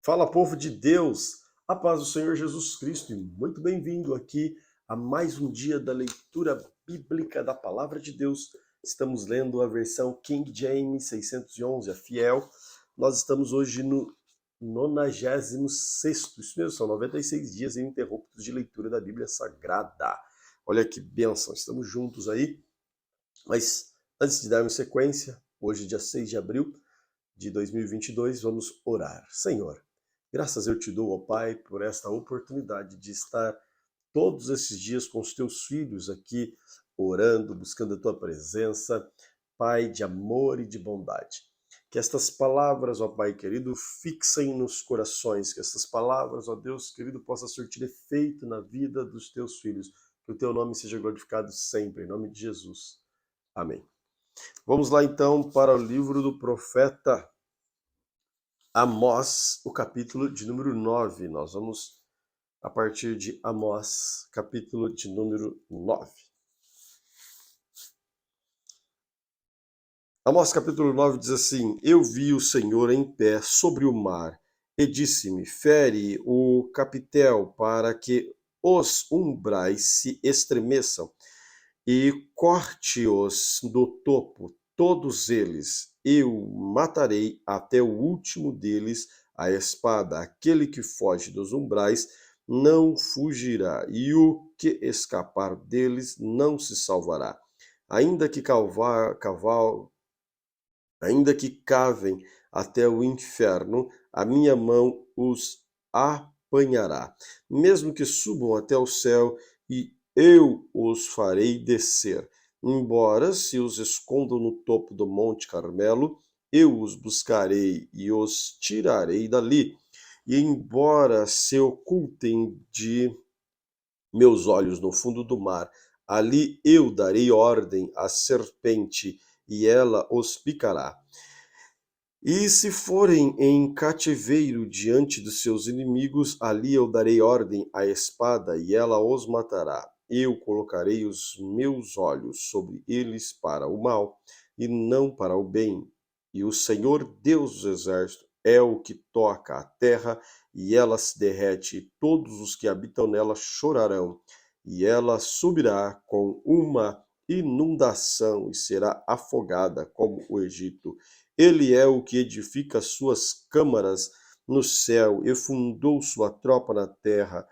Fala, povo de Deus, a paz do Senhor Jesus Cristo, e muito bem-vindo aqui a mais um dia da leitura bíblica da Palavra de Deus. Estamos lendo a versão King James 611, a fiel. Nós estamos hoje no 96º, isso mesmo, são 96 dias ininterruptos de leitura da Bíblia Sagrada. Olha que bênção, estamos juntos aí. Mas antes de darmos sequência, hoje dia 6 de abril de 2022, vamos orar. Senhor, graças eu te dou, ó Pai, por esta oportunidade de estar todos esses dias com os teus filhos aqui, orando, buscando a tua presença, Pai de amor e de bondade. Que estas palavras, ó Pai querido, fixem nos corações, que estas palavras, ó Deus querido, possam surtir efeito na vida dos teus filhos. Que o teu nome seja glorificado sempre, em nome de Jesus. Amém. Vamos lá então para o livro do profeta Amós, o capítulo de número 9. Nós vamos a partir de Amós, capítulo de número 9. Amós, capítulo 9 diz assim: Eu vi o Senhor em pé sobre o mar, e disse-me: Fere o capitel para que os umbrais se estremeçam, e corte-os do topo, todos eles. Eu matarei até o último deles a espada. Aquele que foge dos umbrais não fugirá, e o que escapar deles não se salvará. Ainda que ainda que cavem até o inferno, a minha mão os apanhará. Mesmo que subam até o céu, e eu os farei descer. Embora se os escondam no topo do Monte Carmelo, eu os buscarei e os tirarei dali. E embora se ocultem de meus olhos no fundo do mar, ali eu darei ordem à serpente, e ela os picará. E se forem em cativeiro diante dos seus inimigos, ali eu darei ordem à espada, e ela os matará. Eu colocarei os meus olhos sobre eles para o mal, e não para o bem. E o Senhor Deus dos exércitos é o que toca a terra, e ela se derrete, e todos os que habitam nela chorarão. E ela subirá com uma inundação, e será afogada como o Egito. Ele é o que edifica suas câmaras no céu e fundou sua tropa na terra,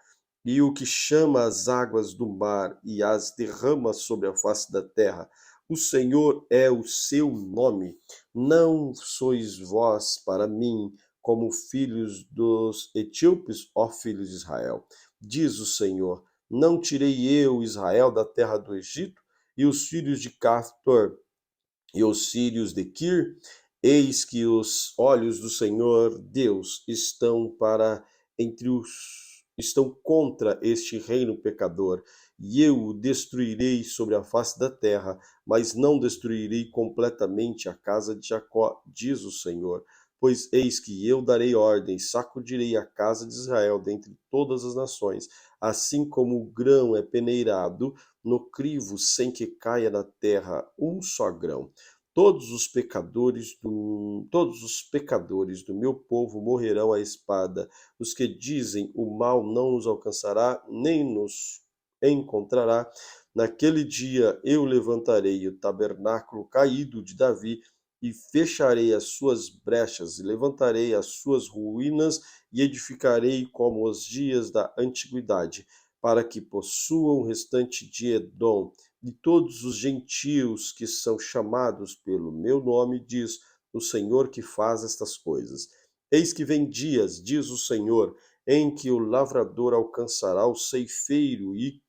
e o que chama as águas do mar e as derrama sobre a face da terra. O Senhor é o seu nome. Não sois vós para mim como filhos dos etíopes, ó filhos de Israel. Diz o Senhor: Não tirei eu Israel da terra do Egito, e os filhos de Caftor e os filhos de Quir? Eis que os olhos do Senhor Deus estão contra este reino pecador, e eu o destruirei sobre a face da terra, mas não destruirei completamente a casa de Jacó, diz o Senhor. Pois eis que eu darei ordem, sacudirei a casa de Israel dentre todas as nações, assim como o grão é peneirado no crivo sem que caia na terra um só grão. Todos os pecadores do meu povo morrerão à espada. Os que dizem o mal não nos alcançará, nem nos encontrará. Naquele dia eu levantarei o tabernáculo caído de Davi e fecharei as suas brechas, e levantarei as suas ruínas e edificarei como os dias da antiguidade, para que possuam o restante de Edom e todos os gentios que são chamados pelo meu nome, diz o Senhor que faz estas coisas. Eis que vem dias, diz o Senhor, em que o lavrador alcançará o ceifeiro, e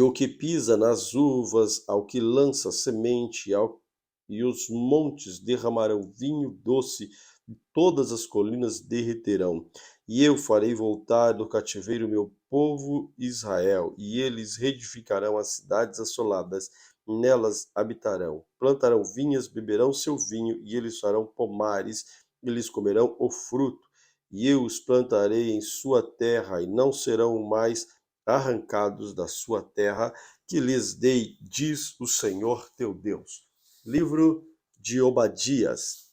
o que pisa nas uvas, ao que lança semente, e os montes derramarão vinho doce, e todas as colinas derreterão. E eu farei voltar do cativeiro meu povo Israel, e eles reedificarão as cidades assoladas, nelas habitarão. Plantarão vinhas, beberão seu vinho, e eles farão pomares, eles comerão o fruto. E eu os plantarei em sua terra, e não serão mais arrancados da sua terra, que lhes dei, diz o Senhor teu Deus. Livro de Obadias.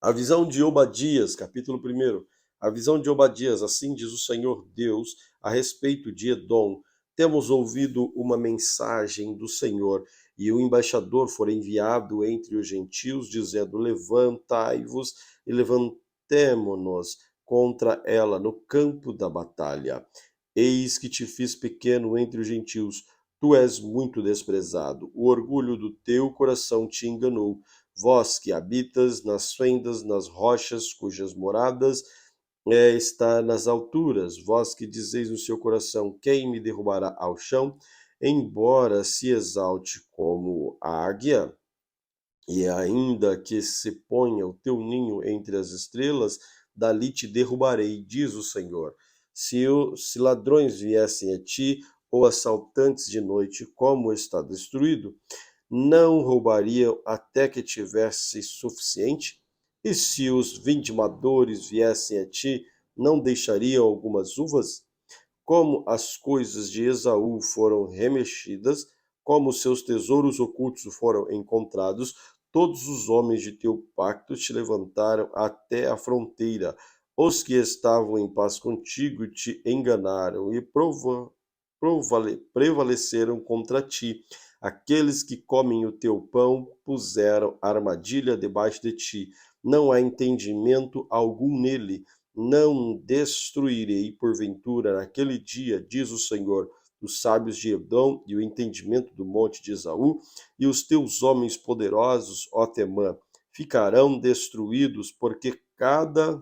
A visão de Obadias, capítulo 1. A visão de Obadias, assim diz o Senhor Deus a respeito de Edom. Temos ouvido uma mensagem do Senhor, e o embaixador for enviado entre os gentios, dizendo: levantai-vos e levantemo-nos contra ela no campo da batalha. Eis que te fiz pequeno entre os gentios, tu és muito desprezado. O orgulho do teu coração te enganou. Vós que habitas nas fendas, nas rochas, cujas moradas está nas alturas, vós que dizeis no seu coração: quem me derrubará ao chão? Embora se exalte como a águia, e ainda que se ponha o teu ninho entre as estrelas, dali te derrubarei, diz o Senhor. Se ladrões viessem a ti, ou assaltantes de noite, como está destruído, não roubariam até que tivesse suficiente? E se os vindimadores viessem a ti, não deixariam algumas uvas? Como as coisas de Esaú foram remexidas, como seus tesouros ocultos foram encontrados, todos os homens de teu pacto te levantaram até a fronteira. Os que estavam em paz contigo te enganaram e prevaleceram contra ti. Aqueles que comem o teu pão puseram armadilha debaixo de ti. Não há entendimento algum nele. Não destruirei, porventura, naquele dia, diz o Senhor, os sábios de Edom e o entendimento do monte de Esaú, e os teus homens poderosos, ó Temã, ficarão destruídos, porque cada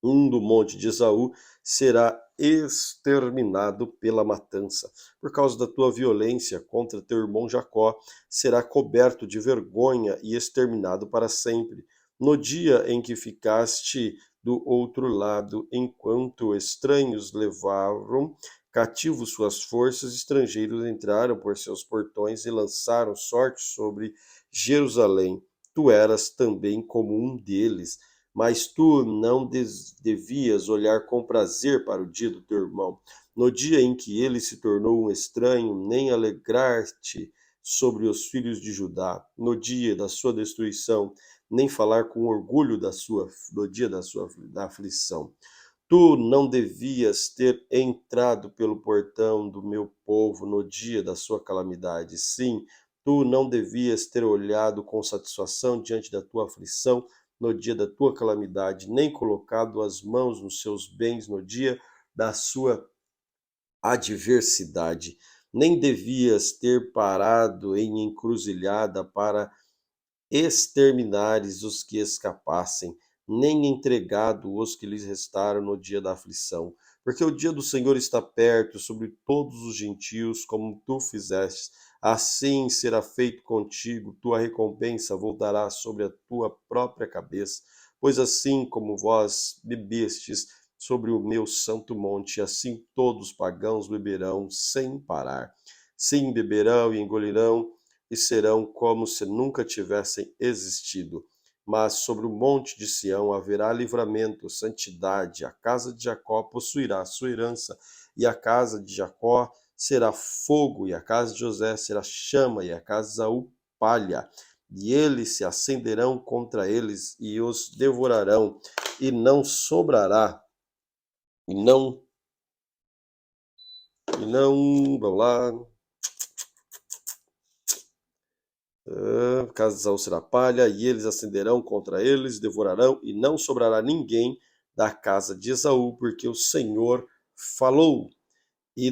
um do monte de Esaú será exterminado pela matança. Por causa da tua violência contra teu irmão Jacó, será coberto de vergonha e exterminado para sempre. No dia em que ficaste do outro lado, enquanto estranhos levaram cativos suas forças, estrangeiros entraram por seus portões e lançaram sorte sobre Jerusalém. Tu eras também como um deles, mas tu não devias olhar com prazer para o dia do teu irmão, no dia em que ele se tornou um estranho, nem alegrar-te sobre os filhos de Judá, no dia da sua destruição, nem falar com orgulho no dia da aflição. Tu não devias ter entrado pelo portão do meu povo no dia da sua calamidade. Sim, tu não devias ter olhado com satisfação diante da tua aflição no dia da tua calamidade, nem colocado as mãos nos seus bens no dia da sua adversidade. Nem devias ter parado em encruzilhada para exterminares os que escapassem, nem entregado os que lhes restaram no dia da aflição. Porque o dia do Senhor está perto sobre todos os gentios, como tu fizeste. Assim será feito contigo, tua recompensa voltará sobre a tua própria cabeça. Pois assim como vós bebestes sobre o meu santo monte, assim todos os pagãos beberão sem parar. Sim, beberão e engolirão, e serão como se nunca tivessem existido. Mas sobre o monte de Sião haverá livramento, santidade. A casa de Jacó possuirá a sua herança, e a casa de Jacó será fogo, e a casa de José será chama, e a casa de Esaú palha. E eles se acenderão contra eles e os devorarão, e não sobrará, vamos lá. A casa de Esaú será palha, e eles acenderão contra eles, devorarão, e não sobrará ninguém da casa de Esaú, porque o Senhor falou. E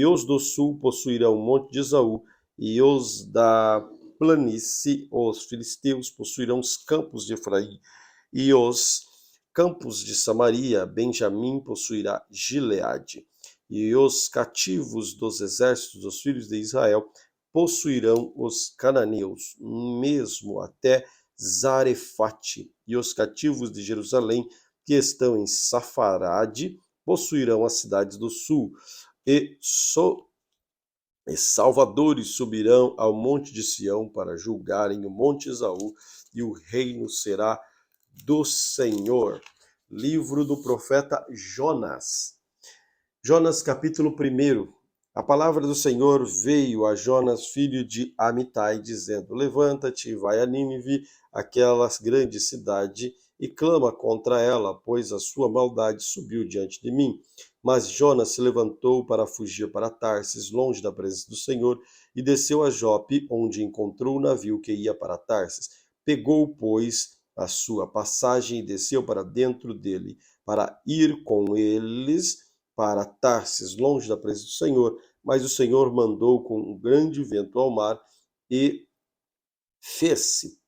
os do sul possuirão o monte de Esaú, e os da planície, os filisteus, possuirão os campos de Efraim, e os campos de Samaria. Benjamim possuirá Gileade, e os cativos dos exércitos dos filhos de Israel possuirão os cananeus, mesmo até Zarefate, e os cativos de Jerusalém, que estão em Safarade, possuirão as cidades do sul, e salvadores subirão ao monte de Sião para julgarem o monte Esaú, e o reino será do Senhor. Livro do profeta Jonas. Jonas, capítulo 1. A palavra do Senhor veio a Jonas, filho de Amitai, dizendo: Levanta-te e vai a Nínive, aquela grande cidade, e clama contra ela, pois a sua maldade subiu diante de mim. Mas Jonas se levantou para fugir para Tarsis, longe da presença do Senhor, e desceu a Jope, onde encontrou o navio que ia para Tarsis. Pegou, pois, a sua passagem e desceu para dentro dele, para ir com eles para Tarsis, longe da presença do Senhor. Mas o Senhor mandou com um grande vento ao mar e fez-se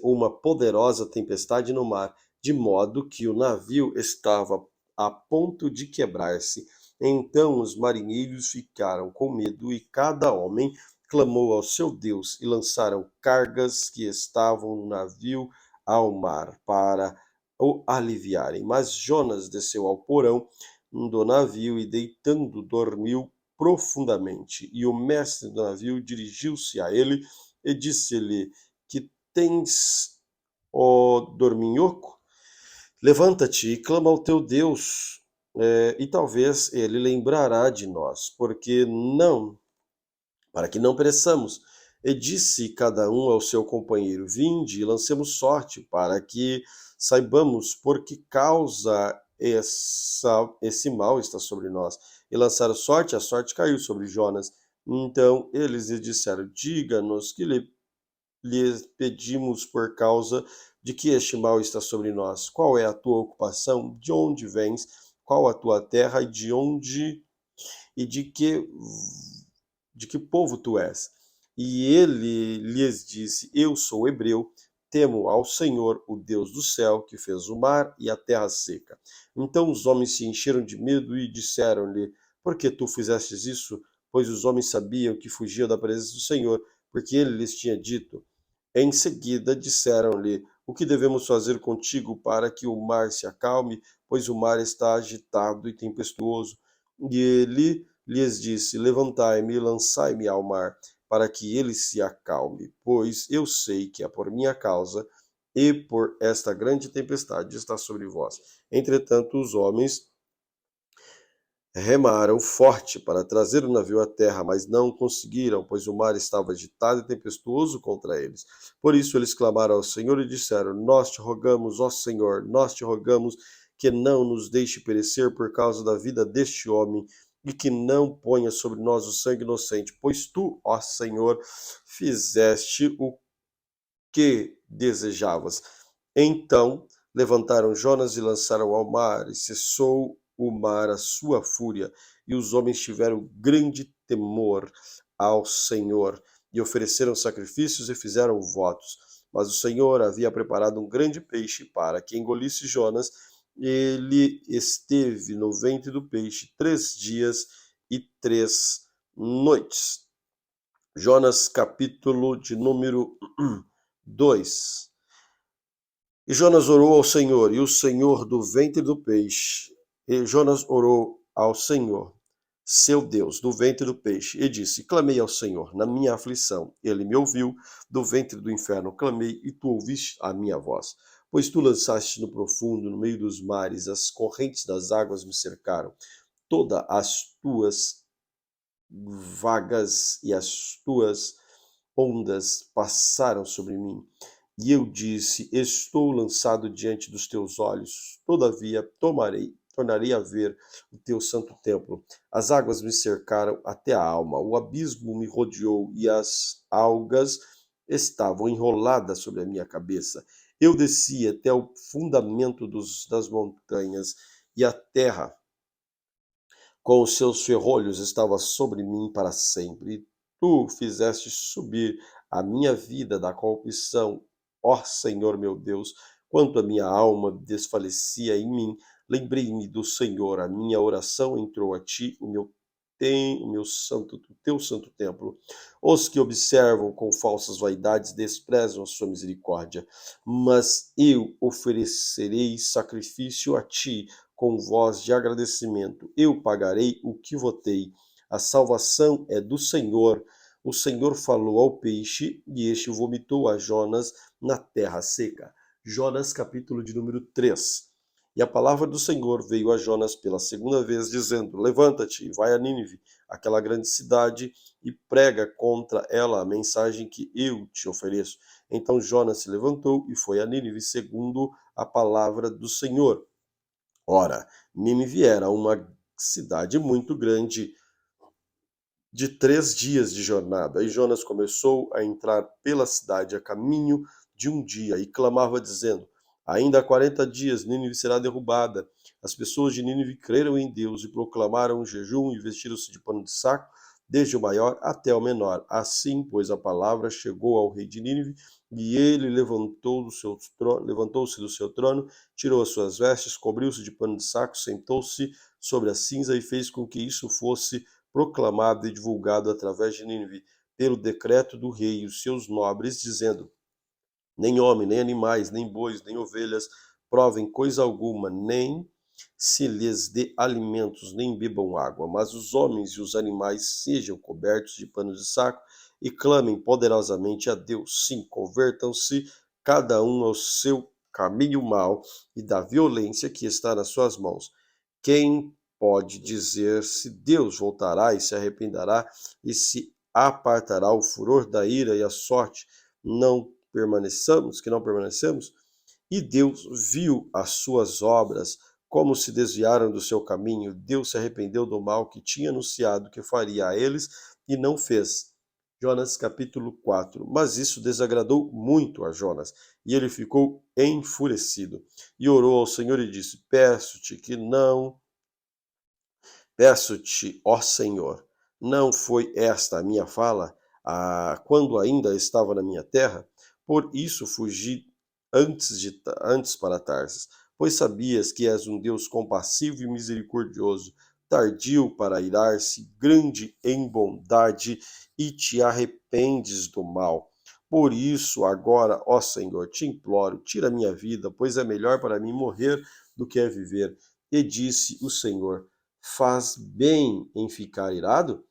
uma poderosa tempestade no mar, de modo que o navio estava a ponto de quebrar-se. Então os marinheiros ficaram com medo e cada homem clamou ao seu Deus e lançaram cargas que estavam no navio ao mar para o aliviarem. Mas Jonas desceu ao porão do navio e, deitando, dormiu profundamente. E o mestre do navio dirigiu-se a ele e disse-lhe: Que tens, ó dorminhoco? Levanta-te e clama ao teu Deus, e talvez ele lembrará de nós, para que não pereçamos. E disse cada um ao seu companheiro: Vinde e lancemos sorte, para que saibamos por que causa esse mal está sobre nós. E lançaram sorte, a sorte caiu sobre Jonas. Então eles lhe disseram: Diga-nos que lhe pedimos por causa de que este mal está sobre nós. Qual é a tua ocupação? De onde vens? Qual a tua terra e e de que povo tu és? E ele lhes disse: Eu sou hebreu, temo ao Senhor, o Deus do céu, que fez o mar e a terra seca. Então os homens se encheram de medo e disseram-lhe: Por que tu fizestes isso? Pois os homens sabiam que fugiam da presença do Senhor, porque ele lhes tinha dito. Em seguida disseram-lhe: O que devemos fazer contigo para que o mar se acalme? Pois o mar está agitado e tempestuoso. E ele lhes disse: Levantai-me e lançai-me ao mar, para que ele se acalme, pois eu sei que é por minha causa e por esta grande tempestade está sobre vós. Entretanto, os homens remaram forte para trazer o navio à terra, mas não conseguiram, pois o mar estava agitado e tempestuoso contra eles. Por isso eles clamaram ao Senhor e disseram: Nós te rogamos, ó Senhor, nós te rogamos que não nos deixe perecer por causa da vida deste homem e que não ponha sobre nós o sangue inocente, pois tu, ó Senhor, fizeste o que desejavas. Então levantaram Jonas e lançaram ao mar, e cessou o mar a sua fúria, e os homens tiveram grande temor ao Senhor, e ofereceram sacrifícios e fizeram votos. Mas o Senhor havia preparado um grande peixe para que engolisse Jonas. Ele esteve no ventre do peixe 3 dias e 3 noites. Jonas, capítulo de número 2. E Jonas orou ao Senhor, e o Senhor do ventre do peixe. E Jonas orou ao Senhor, seu Deus, do ventre do peixe, e disse: Clamei ao Senhor na minha aflição. Ele me ouviu, do ventre do inferno clamei, e tu ouviste a minha voz. Pois tu lançaste no profundo, no meio dos mares, as correntes das águas me cercaram. Todas as tuas vagas e as tuas ondas passaram sobre mim. E eu disse: Estou lançado diante dos teus olhos. Todavia tornarei a ver o teu santo templo. As águas me cercaram até a alma, o abismo me rodeou e as algas estavam enroladas sobre a minha cabeça. Eu desci até o fundamento das montanhas, e a terra com os seus ferrolhos estava sobre mim para sempre. E tu fizeste subir a minha vida da corrupção, ó Senhor meu Deus. Quanto a minha alma desfalecia em mim, lembrei-me do Senhor, a minha oração entrou a ti, o teu santo templo. Os que observam com falsas vaidades desprezam a sua misericórdia, mas eu oferecerei sacrifício a ti com voz de agradecimento. Eu pagarei o que votei. A salvação é do Senhor. O Senhor falou ao peixe, e este vomitou a Jonas na terra seca. Jonas, capítulo de número 3. E a palavra do Senhor veio a Jonas pela segunda vez, dizendo: Levanta-te e vai a Nínive, aquela grande cidade, e prega contra ela a mensagem que eu te ofereço. Então Jonas se levantou e foi a Nínive, segundo a palavra do Senhor. Ora, Nínive era uma cidade muito grande, de 3 dias de jornada. E Jonas começou a entrar pela cidade a caminho de um dia e clamava, dizendo: Ainda há 40 dias Nínive será derrubada. As pessoas de Nínive creram em Deus e proclamaram um jejum e vestiram-se de pano de saco, desde o maior até o menor. Assim, pois, a palavra chegou ao rei de Nínive, e ele levantou-se do seu trono, tirou as suas vestes, cobriu-se de pano de saco, sentou-se sobre a cinza e fez com que isso fosse proclamado e divulgado através de Nínive, pelo decreto do rei e os seus nobres, dizendo: Nem homem, nem animais, nem bois, nem ovelhas provem coisa alguma, nem se lhes dê alimentos, nem bebam água, mas os homens e os animais sejam cobertos de pano de saco e clamem poderosamente a Deus. Sim, convertam-se cada um ao seu caminho mau e da violência que está nas suas mãos. Quem pode dizer se Deus voltará e se arrependerá e se apartará o furor da ira e a sorte que não permanecemos? E Deus viu as suas obras, como se desviaram do seu caminho. Deus se arrependeu do mal que tinha anunciado que faria a eles e não fez. Jonas capítulo 4. Mas isso desagradou muito a Jonas, e ele ficou enfurecido. E orou ao Senhor e disse: Peço-te, ó Senhor, não foi esta a minha fala, quando ainda estava na minha terra? Por isso fugi antes para Tarsis, pois sabias que és um Deus compassivo e misericordioso, tardio para irar-se, grande em bondade, e te arrependes do mal. Por isso, agora, ó Senhor, te imploro, tira minha vida, pois é melhor para mim morrer do que viver. E disse o Senhor: Faz bem em ficar irado?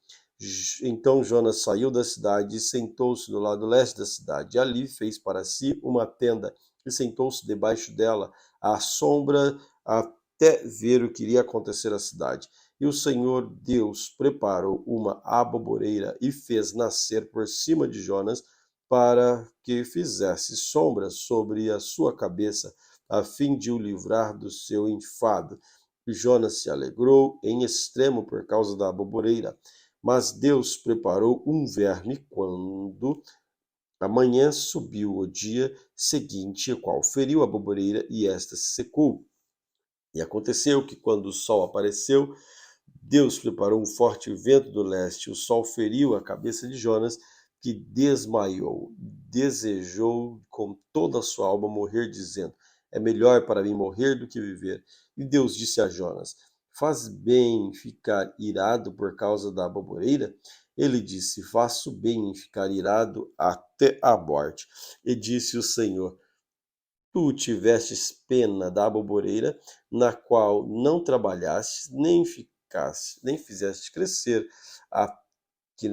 Então Jonas saiu da cidade e sentou-se do lado leste da cidade. E ali fez para si uma tenda e sentou-se debaixo dela, à sombra, até ver o que iria acontecer à cidade. E o Senhor Deus preparou uma aboboreira e fez nascer por cima de Jonas, para que fizesse sombra sobre a sua cabeça, a fim de o livrar do seu enfado. Jonas se alegrou em extremo por causa da aboboreira. Mas Deus preparou um verme quando amanhã subiu o dia seguinte, o qual feriu a aboboreira e esta se secou. E aconteceu que, quando o sol apareceu, Deus preparou um forte vento do leste. O sol feriu a cabeça de Jonas, que desmaiou. Desejou com toda a sua alma morrer, dizendo: É melhor para mim morrer do que viver. E Deus disse a Jonas: Faz bem em ficar irado por causa da aboboreira? Ele disse: Faço bem em ficar irado até a morte. E disse o Senhor: Tu tivestes pena da aboboreira, na qual não trabalhastes, nem fizeste crescer, que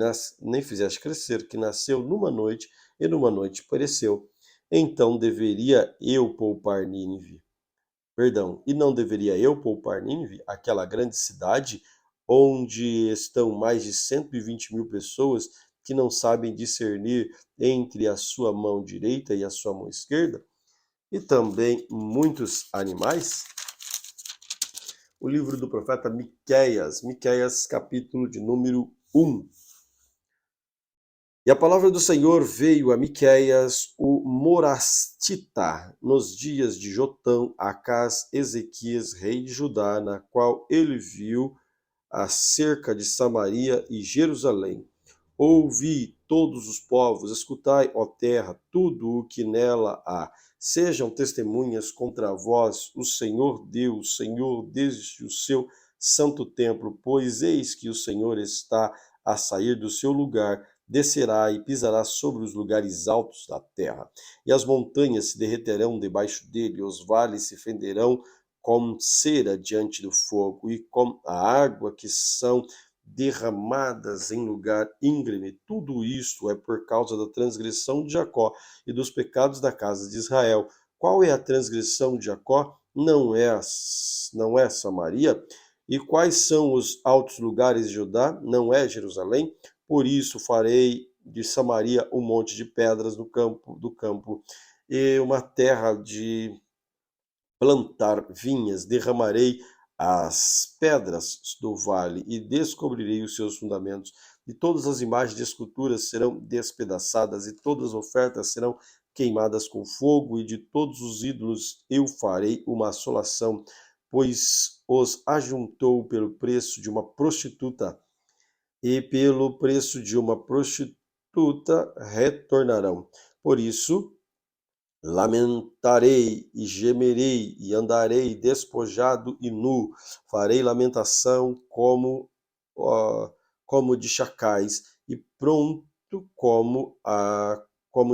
nasceu numa noite, e numa noite pereceu. Então deveria eu poupar Nínive, e não deveria eu poupar Nínive, aquela grande cidade, onde estão mais de 120 mil pessoas que não sabem discernir entre a sua mão direita e a sua mão esquerda? E também muitos animais? O livro do profeta Miqueias, capítulo de número 1. E a palavra do Senhor veio a Miqueias, o Morastita, nos dias de Jotão, Acás, Ezequias, rei de Judá, na qual ele viu acerca de Samaria e Jerusalém. Ouvi, todos os povos, escutai, ó terra, tudo o que nela há. Sejam testemunhas contra vós, o Senhor Deus, Senhor, desde o seu santo templo, pois eis que o Senhor está a sair do seu lugar, descerá e pisará sobre os lugares altos da terra. E as montanhas se derreterão debaixo dele, os vales se fenderão como cera diante do fogo, e como a água que são derramadas em lugar íngreme. Tudo isto é por causa da transgressão de Jacó e dos pecados da casa de Israel. Qual é a transgressão de Jacó? não é Samaria? E quais são os altos lugares de Judá? Não é Jerusalém? Por isso farei de Samaria um monte de pedras do campo e uma terra de plantar vinhas, derramarei as pedras do vale e descobrirei os seus fundamentos. E todas as imagens de esculturas serão despedaçadas, e todas as ofertas serão queimadas com fogo, e de todos os ídolos eu farei uma assolação, pois os ajuntou pelo preço de uma prostituta, e pelo preço de uma prostituta retornarão. Por isso, lamentarei e gemerei e andarei despojado e nu, farei lamentação como de chacais e pronto como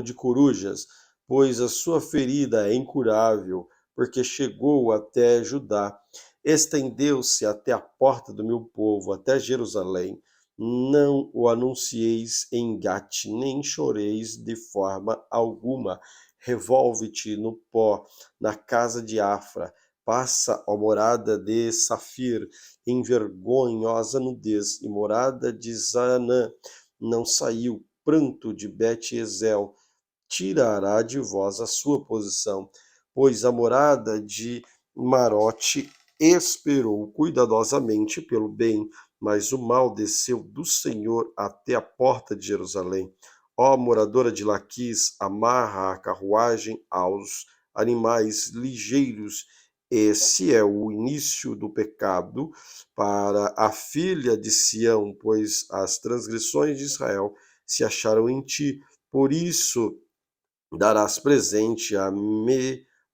de corujas, pois a sua ferida é incurável, porque chegou até Judá, estendeu-se até a porta do meu povo, até Jerusalém. Não o anuncieis em Gate, nem choreis de forma alguma. Revolve-te no pó, na casa de Afra, passa, ó morada de Safir, em vergonhosa nudez, e morada de Zanã, não saiu pranto de Bet-Ezel, tirará de vós a sua posição, pois a morada de Marote esperou cuidadosamente pelo bem, mas o mal desceu do Senhor até a porta de Jerusalém. Ó moradora de Laquis, amarra a carruagem aos animais ligeiros. Esse é o início do pecado para a filha de Sião, pois as transgressões de Israel se acharam em ti. Por isso darás presente a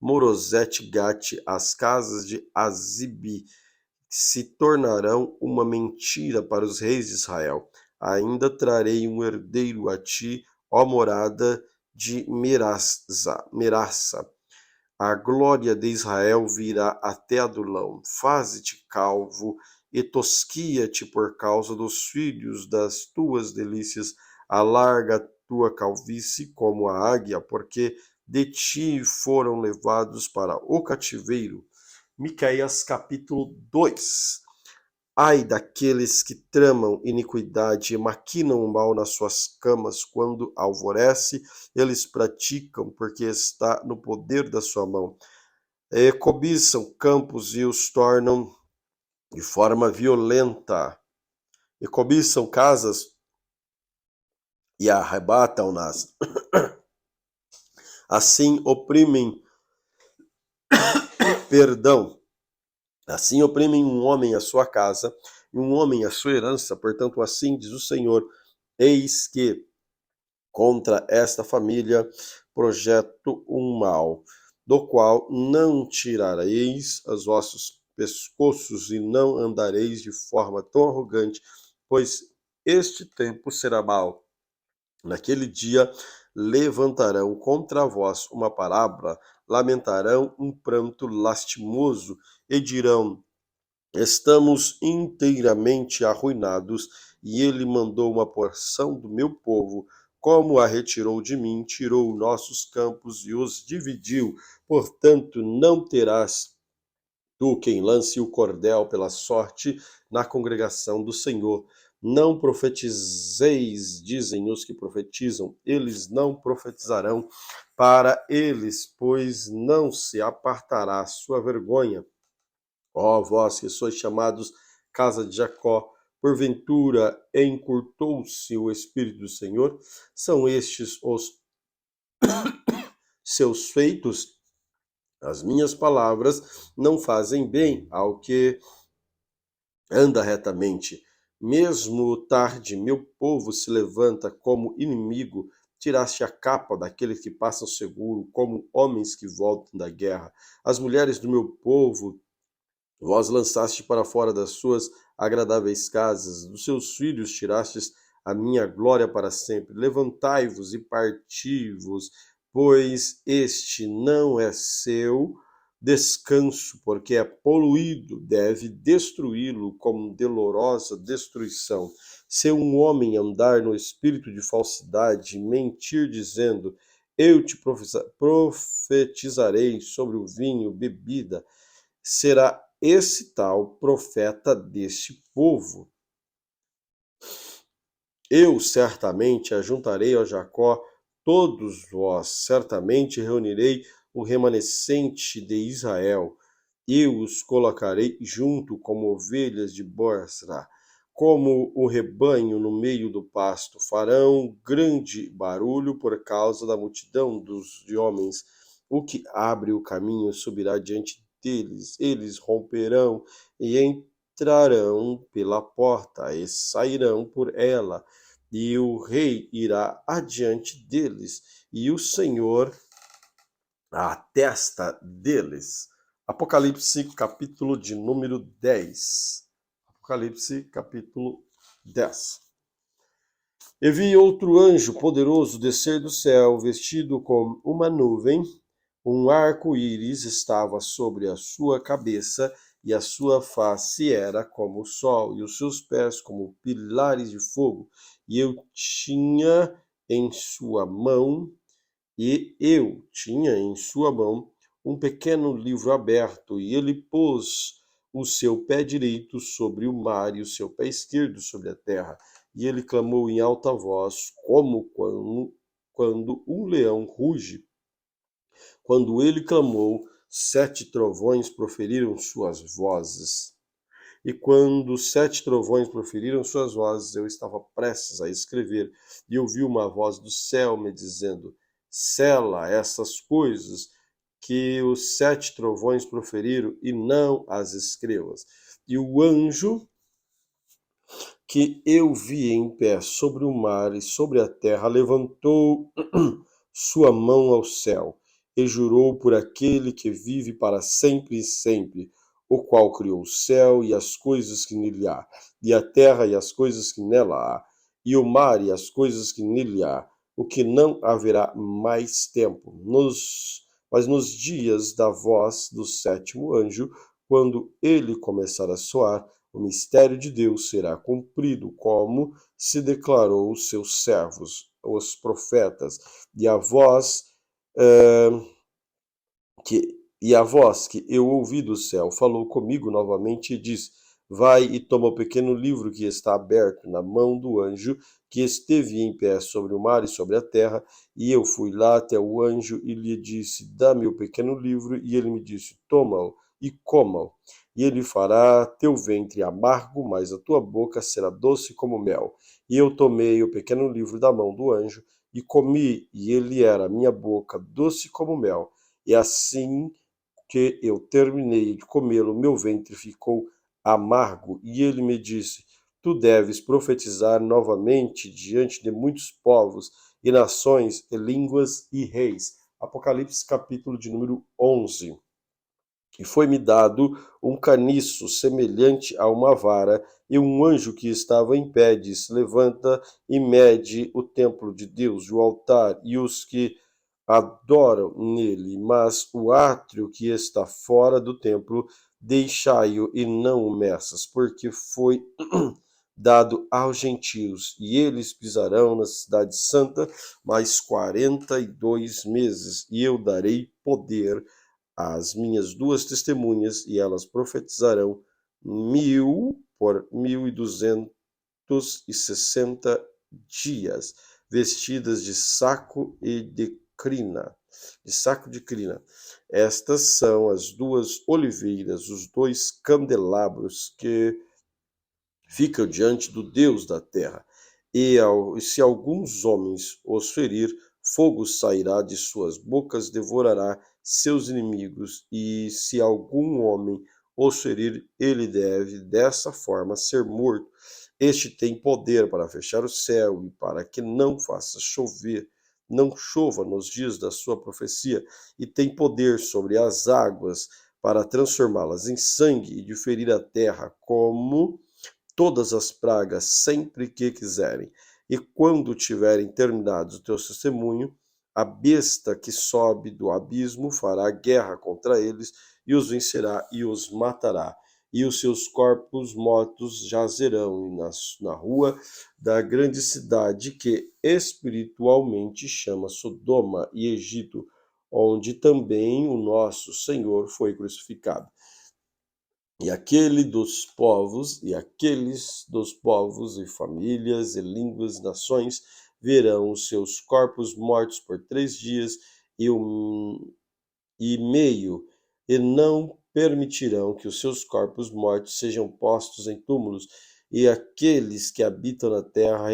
Morosete Gate, as casas de Azibi se tornarão uma mentira para os reis de Israel. Ainda trarei um herdeiro a ti, ó morada de Meraça. A glória de Israel virá até Adulão. Faze-te calvo e tosquia-te por causa dos filhos das tuas delícias. Alarga a tua calvície como a águia, porque de ti foram levados para o cativeiro. Miqueias capítulo 2. Ai daqueles que tramam iniquidade e maquinam o mal nas suas camas, quando alvorece, eles praticam, porque está no poder da sua mão. Cobiçam campos e os tornam de forma violenta, e cobiçam casas e arrebatam-nas. Assim oprimem, perdão, assim oprimem um homem a sua casa, e um homem a sua herança. Portanto, assim diz o Senhor: eis que contra esta família projeto um mal, do qual não tirareis os vossos pescoços e não andareis de forma tão arrogante, pois este tempo será mau. Naquele dia levantarão contra vós uma parábola, lamentarão um pranto lastimoso e dirão: estamos inteiramente arruinados, e ele mandou uma porção do meu povo, como a retirou de mim, tirou nossos campos e os dividiu. Portanto, não terás tu quem lance o cordel pela sorte na congregação do Senhor. Não profetizeis, dizem os que profetizam, eles não profetizarão para eles, pois não se apartará sua vergonha. Ó vós que sois chamados casa de Jacó, porventura encurtou-se o Espírito do Senhor? São estes os seus feitos? As minhas palavras não fazem bem ao que anda retamente. Mesmo tarde, meu povo se levanta como inimigo. Tiraste a capa daqueles que passam seguro, como homens que voltam da guerra. As mulheres do meu povo vós lançaste para fora das suas agradáveis casas, dos seus filhos tirastes a minha glória para sempre. Levantai-vos e parti-vos, pois este não é seu descanso, porque é poluído, deve destruí-lo com dolorosa destruição. Se um homem andar no espírito de falsidade, mentir dizendo: eu te profetizarei sobre o vinho, bebida, será esse tal profeta deste povo. Eu certamente ajuntarei a Jacó todos vós, certamente reunirei o remanescente de Israel. Eu os colocarei junto como ovelhas de Bosra, como o rebanho no meio do pasto. Farão grande barulho por causa da multidão de homens. O que abre o caminho subirá diante deles. Eles romperão e entrarão pela porta e sairão por ela. E o rei irá adiante deles, e o Senhor à testa deles. Apocalipse, capítulo de número 10. Apocalipse, capítulo 10. E vi outro anjo poderoso descer do céu, vestido com uma nuvem, um arco-íris estava sobre a sua cabeça, e a sua face era como o sol, e os seus pés como pilares de fogo. E eu tinha em sua mão um pequeno livro aberto, e ele pôs o seu pé direito sobre o mar e o seu pé esquerdo sobre a terra. E ele clamou em alta voz, como quando um leão ruge. Quando ele clamou, 7 trovões proferiram suas vozes. E quando 7 trovões proferiram suas vozes, eu estava prestes a escrever, e ouvi uma voz do céu me dizendo: sela essas coisas que os 7 trovões proferiram, e não as escrevas. E o anjo que eu vi em pé sobre o mar e sobre a terra levantou sua mão ao céu e jurou por aquele que vive para sempre e sempre, o qual criou o céu e as coisas que nele há, e a terra e as coisas que nela há, e o mar e as coisas que nele há, o que não haverá mais tempo. Mas nos dias da voz do sétimo anjo, quando ele começar a soar, o mistério de Deus será cumprido, como se declarou aos seus servos, os profetas, e a voz que eu ouvi do céu falou comigo novamente e disse: vai e toma o pequeno livro que está aberto na mão do anjo que esteve em pé sobre o mar e sobre a terra. E eu fui lá até o anjo e lhe disse: dá-me o pequeno livro. E ele me disse: toma-o e coma-o. E ele fará teu ventre amargo, mas a tua boca será doce como mel. E eu tomei o pequeno livro da mão do anjo e comi, e ele era a minha boca doce como mel. E assim que eu terminei de comê-lo, meu ventre ficou amargo. E ele me disse: tu deves profetizar novamente diante de muitos povos e nações e línguas e reis. Apocalipse, capítulo de número 11. E foi-me dado um caniço semelhante a uma vara, e um anjo que estava em pé disse: levanta e mede o templo de Deus, o altar e os que adoram nele, mas o átrio que está fora do templo, deixai-o e não o meças, porque foi dado aos gentios, e eles pisarão na cidade santa mais 42 meses, e eu darei poder às minhas 2 testemunhas, e elas profetizarão 1260 dias, vestidas de saco e de saco de crina. Estas são as 2 oliveiras, os 2 candelabros que ficam diante do Deus da terra. E se alguns homens os ferir, fogo sairá de suas bocas, devorará seus inimigos. E se algum homem os ferir, ele deve dessa forma ser morto. Este tem poder para fechar o céu e para que não faça chover, não chova nos dias da sua profecia, e tem poder sobre as águas para transformá-las em sangue e de ferir a terra como todas as pragas sempre que quiserem. E quando tiverem terminado o teu testemunho, a besta que sobe do abismo fará guerra contra eles e os vencerá e os matará. e os seus corpos mortos jazerão na rua da grande cidade que espiritualmente chama Sodoma e Egito, onde também o nosso Senhor foi crucificado. E aqueles dos povos e famílias e línguas, nações, verão os seus corpos mortos por 3 dias e meio, e não permitirão que os seus corpos mortos sejam postos em túmulos, e aqueles que habitam na terra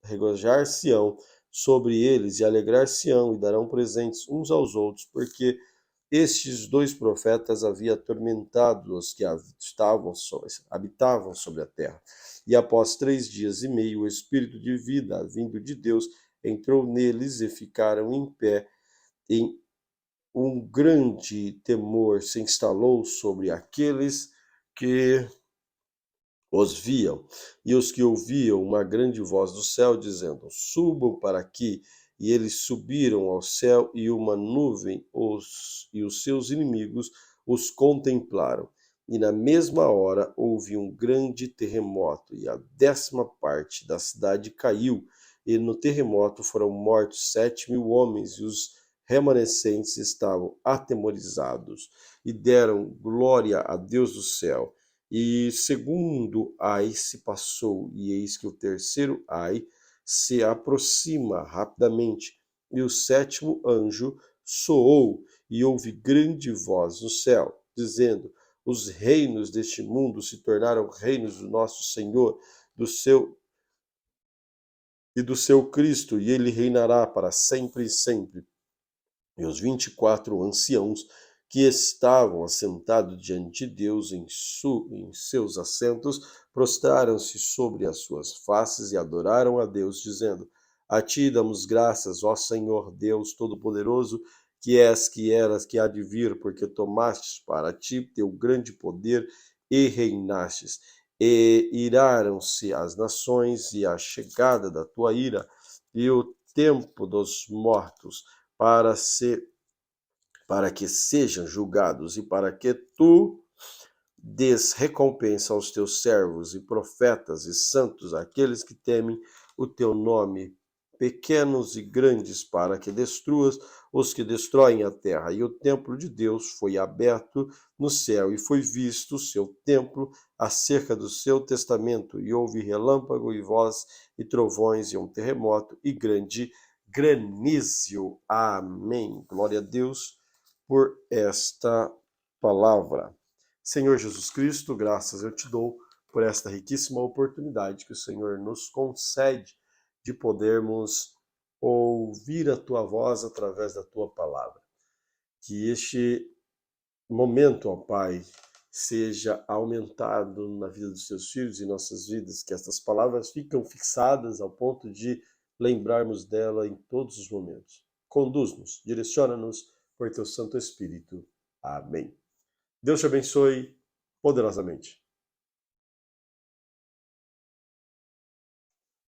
regozijar-se-ão sobre eles e alegrar-se-ão e darão presentes uns aos outros, porque estes dois profetas haviam atormentado os que habitavam sobre a terra. E após 3 dias e meio, o espírito de vida, vindo de Deus, entrou neles e ficaram em pé. Em um grande temor se instalou sobre aqueles que os viam, e os que ouviam uma grande voz do céu, dizendo: Subam para aqui. E eles subiram ao céu, e uma nuvem e os seus inimigos os contemplaram. E na mesma hora houve um grande terremoto, e a 10ª parte da cidade caiu, e no terremoto foram mortos 7.000 homens, e os remanescentes estavam atemorizados, e deram glória a Deus do céu. E segundo ai se passou, e eis que o terceiro ai se aproxima rapidamente. E o 7º anjo soou, e houve grande voz no céu, dizendo: Os reinos deste mundo se tornaram reinos do nosso Senhor, do seu Cristo, e ele reinará para sempre e sempre. E os 24 anciãos que estavam assentados diante de Deus em seus assentos, prostraram-se sobre as suas faces e adoraram a Deus, dizendo: A ti damos graças, ó Senhor Deus Todo-Poderoso, que és, que eras, que há de vir, porque tomastes para ti teu grande poder e reinastes. E iraram-se as nações e a chegada da tua ira e o tempo dos mortos, para que sejam julgados e para que tu des recompensa aos teus servos e profetas e santos, aqueles que temem o teu nome, pequenos e grandes, para que destruas os que destroem a terra. E o templo de Deus foi aberto no céu, e foi visto o seu templo acerca do seu testamento, e houve relâmpago e voz e trovões e um terremoto e grande granizo. Amém. Glória a Deus por esta palavra. Senhor Jesus Cristo, graças eu te dou por esta riquíssima oportunidade que o Senhor nos concede de podermos ouvir a tua voz através da tua palavra. Que este momento, ó Pai, seja aumentado na vida dos teus filhos e nossas vidas, que estas palavras ficam fixadas ao ponto de lembrarmos dela em todos os momentos. Conduz-nos, direciona-nos por teu Santo Espírito. Amém. Deus te abençoe poderosamente.